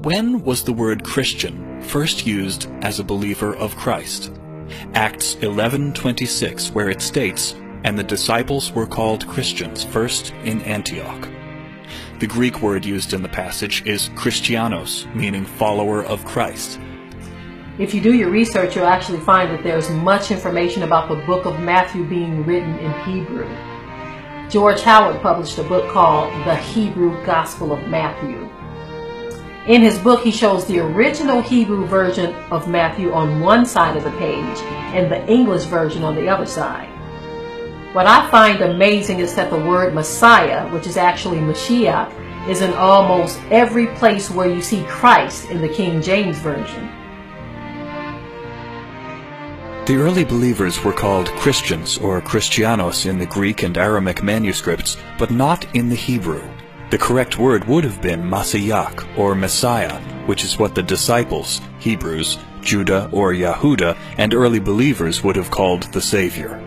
When was the word Christian first used as a believer of Christ? Acts 11:26, where it states, "And the disciples were called Christians first in Antioch." The Greek word used in the passage is Christianos, meaning follower of Christ. If you do your research, you'll actually find that there's much information about the book of Matthew being written in Hebrew. George Howard published a book called The Hebrew Gospel of Matthew. In his book, he shows the original Hebrew version of Matthew on one side of the page and the English version on the other side. What I find amazing is that the word Messiah, which is actually Mashiach, is in almost every place where you see Christ in the King James Version. The early believers were called Christians or Christianos in the Greek and Aramaic manuscripts, but not in the Hebrew. The correct word would have been Mashiach or Messiah, which is what the disciples, Hebrews, Judah or Yahuda, and early believers would have called the Savior.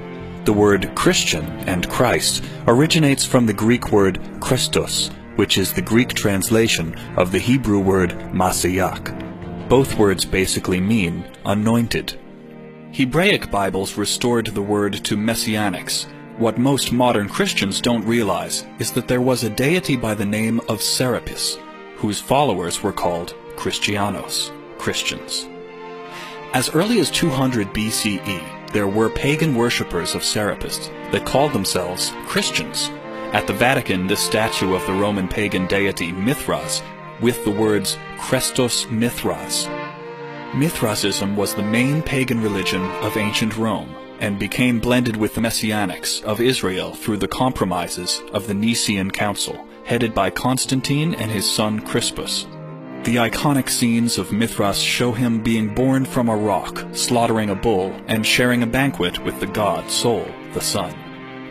The word Christian and Christ originates from the Greek word Christos, which is the Greek translation of the Hebrew word Mashiach. Both words basically mean anointed. Hebraic Bibles restored the word to Messianics. What most modern Christians don't realize is that there was a deity by the name of Serapis, whose followers were called Christianos, Christians. As early as 200 BCE, there were pagan worshippers of Serapis that called themselves Christians. At the Vatican, this statue of the Roman pagan deity Mithras, with the words Christos Mithras. Mithrasism was the main pagan religion of ancient Rome and became blended with the Messianics of Israel through the compromises of the Nicene Council, headed by Constantine and his son Crispus. The iconic scenes of Mithras show him being born from a rock, slaughtering a bull, and sharing a banquet with the god Sol, the sun.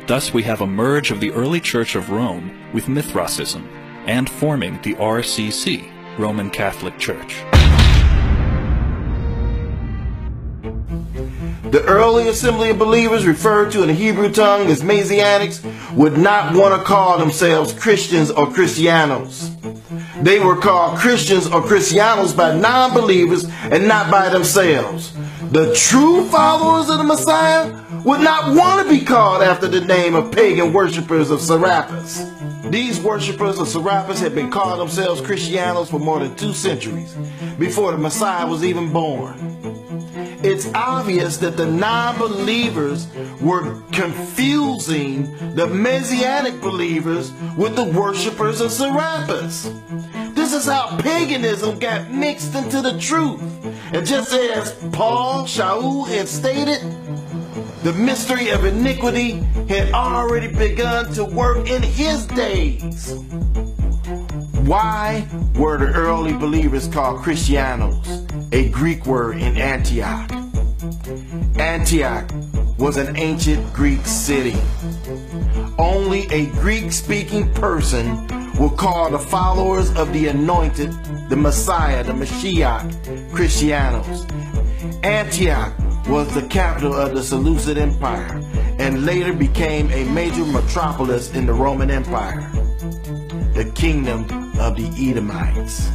Thus we have a merge of the early Church of Rome with Mithrasism, and forming the RCC, Roman Catholic Church. The early assembly of believers, referred to in the Hebrew tongue as Messianics, would not want to call themselves Christians or Christianos. They were called Christians or Christianos by non-believers and not by themselves. The true followers of the Messiah would not want to be called after the name of pagan worshippers of Serapis. These worshippers of Serapis had been calling themselves Christianos for more than 2 centuries, before the Messiah was even born. It's obvious that the non-believers were confusing the Messianic believers with the worshippers of Serapis. This is how paganism got mixed into the truth. And just as Paul, Shaul had stated, the mystery of iniquity had already begun to work in his days. Why were the early believers called Christianos, a Greek word in Antioch? Antioch was an ancient Greek city. Only a Greek-speaking person will call the followers of the anointed, the Messiah, the Mashiach, Christianos. Antioch was the capital of the Seleucid Empire and later became a major metropolis in the Roman Empire, the kingdom of the Edomites.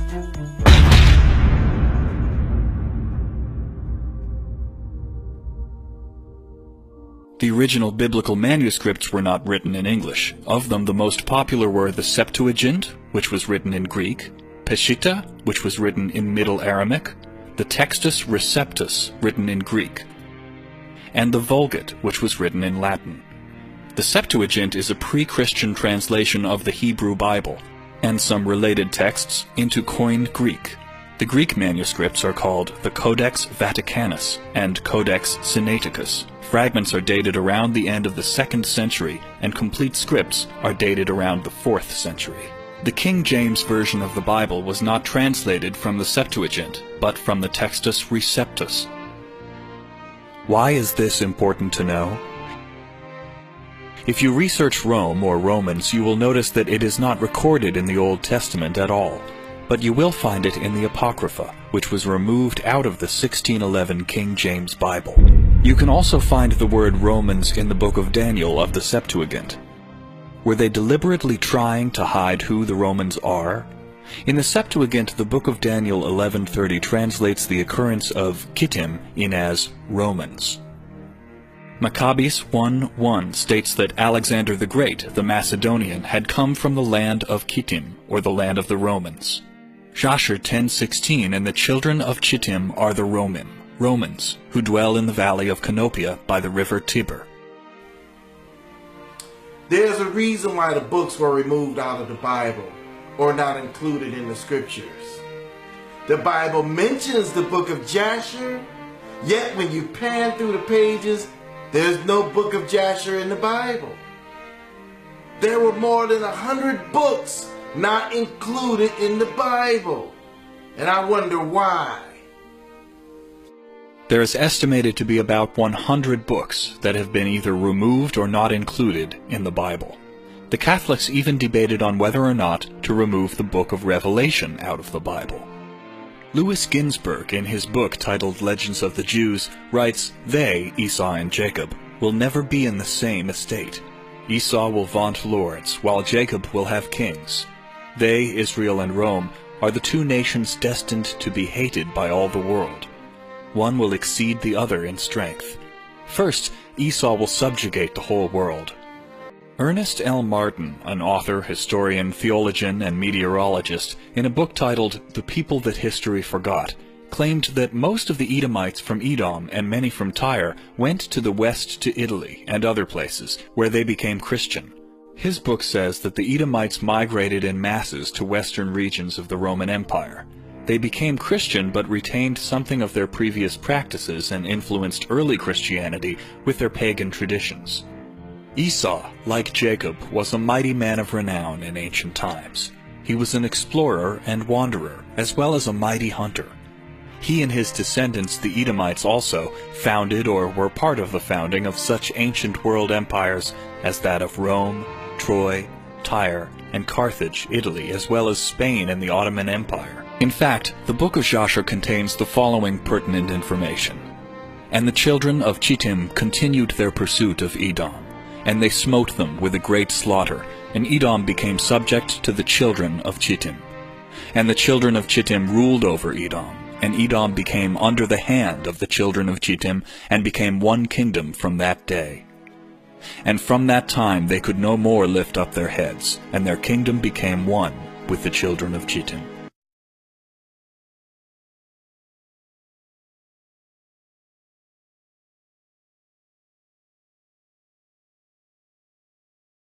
The original biblical manuscripts were not written in English. Of them, the most popular were the Septuagint, which was written in Greek, Peshitta, which was written in Middle Aramaic, the Textus Receptus, written in Greek, and the Vulgate, which was written in Latin. The Septuagint is a pre-Christian translation of the Hebrew Bible, and some related texts into Koine Greek. The Greek manuscripts are called the Codex Vaticanus and Codex Sinaiticus. Fragments are dated around the end of the 2nd century, and complete scripts are dated around the 4th century. The King James Version of the Bible was not translated from the Septuagint, but from the Textus Receptus. Why is this important to know? If you research Rome or Romans, you will notice that it is not recorded in the Old Testament at all, but you will find it in the Apocrypha, which was removed out of the 1611 King James Bible. You can also find the word Romans in the book of Daniel of the Septuagint. Were they deliberately trying to hide who the Romans are? In the Septuagint, the book of Daniel 11:30 translates the occurrence of Kittim in as Romans. Maccabees 1:1 states that Alexander the Great, the Macedonian, had come from the land of Kittim, or the land of the Romans. Jasher 10:16, and the children of Chittim are the Romans, who dwell in the valley of Canopia by the river Tiber. There's a reason why the books were removed out of the Bible, or not included in the scriptures. The Bible mentions the book of Jasher, yet when you pan through the pages, there's no book of Jasher in the Bible. There were more than 100 books not included in the Bible, and I wonder why. There is estimated to be about 100 books that have been either removed or not included in the Bible. The Catholics even debated on whether or not to remove the book of Revelation out of the Bible. Louis Ginsburg, in his book titled Legends of the Jews, writes, "They, Esau and Jacob, will never be in the same estate. Esau will vaunt lords, while Jacob will have kings. They, Israel and Rome, are the two nations destined to be hated by all the world. One will exceed the other in strength. First, Esau will subjugate the whole world." Ernest L. Martin, an author, historian, theologian, and meteorologist, in a book titled The People That History Forgot, claimed that most of the Edomites from Edom and many from Tyre went to the west to Italy and other places, where they became Christian. His book says that the Edomites migrated in masses to western regions of the Roman Empire. They became Christian but retained something of their previous practices and influenced early Christianity with their pagan traditions. Esau, like Jacob, was a mighty man of renown in ancient times. He was an explorer and wanderer, as well as a mighty hunter. He and his descendants, the Edomites, also founded or were part of the founding of such ancient world empires as that of Rome, Troy, Tyre, and Carthage, Italy, as well as Spain and the Ottoman Empire. In fact, the book of Jasher contains the following pertinent information. "And the children of Chittim continued their pursuit of Edom, and they smote them with a great slaughter, and Edom became subject to the children of Chittim. And the children of Chittim ruled over Edom, and Edom became under the hand of the children of Chittim, and became one kingdom from that day. And from that time they could no more lift up their heads, and their kingdom became one with the children of Chittim."